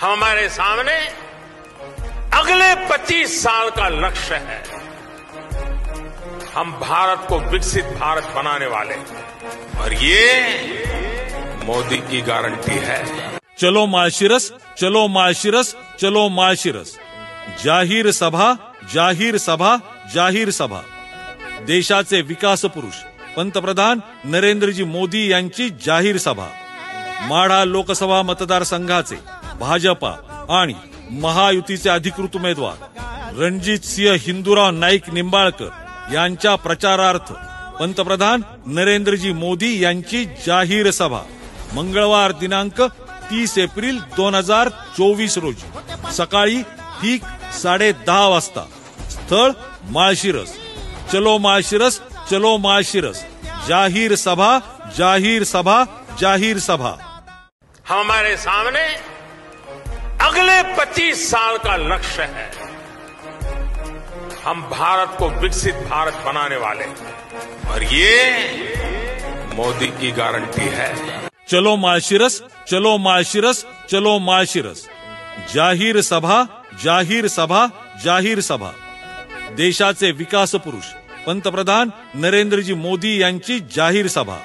हमारे सामने अगले 25 साल का लक्ष्य है। हम भारत को विकसित भारत बनाने वाले हैं और ये मोदी की गारंटी है। चलो माळशिरस, चलो माळशिरस, चलो माळशिरस। जाहीर सभा, जाहीर सभा, जाहीर सभा। देशाचे विकास पुरुष पंतप्रधान नरेंद्रजी मोदी यांची जाहीर सभा। माढा लोकसभा मतदारसंघाचे भाजपा आणि महायुतीचे अधिकृत उमेदवार रणजित सिंह हिंदूराव नाईक निंबाळकर यांच्या प्रचारार्थ पंतप्रधान नरेंद्रजी मोदी यांची जाहीर सभा मंगळवार दिनांक 30 एप्रिल 2024 रोजी सकाळी ठीक 10:30 वाजता। स्थळ माळशिरस। चलो माळशिरस, चलो माळशिरस। जाहीर सभा, जाहीर सभा, जाहीर सभा। हमारे सामने अगले 25 साल का लक्ष्य है। हम भारत को विकसित भारत बनाने वाले हैं और ये मोदी की गारंटी है। चलो माळशिरस, चलो माळशिरस, चलो माळशिरस। जाहीर सभा, जाहीर सभा, जाहीर सभा। देशाचे विकास पुरुष पंतप्रधान नरेंद्रजी मोदी यांची जाहीर सभा।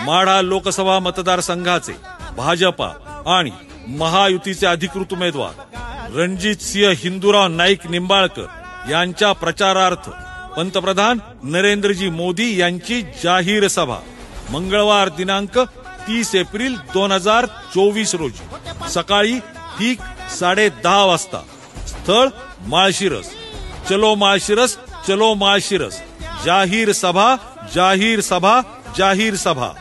माढा लोकसभा मतदारसंघाचे भाजपा आणि महायुतीचे अधिकृत उमेदवार रणजित सिंह हिंदूराव नाईक निंबाळकर यांच्या प्रचारार्थ पंतप्रधान नरेंद्रजी मोदी यांची जाहीर सभा मंगळवार दिनांक 30 एप्रिल 2024 रोजी सकाळी ठीक 10:30 वाजता। स्थळ माळशिरस। चलो माळशिरस, चलो माळशिरस। जाहीर सभा, जाहीर सभा, जाहीर सभा।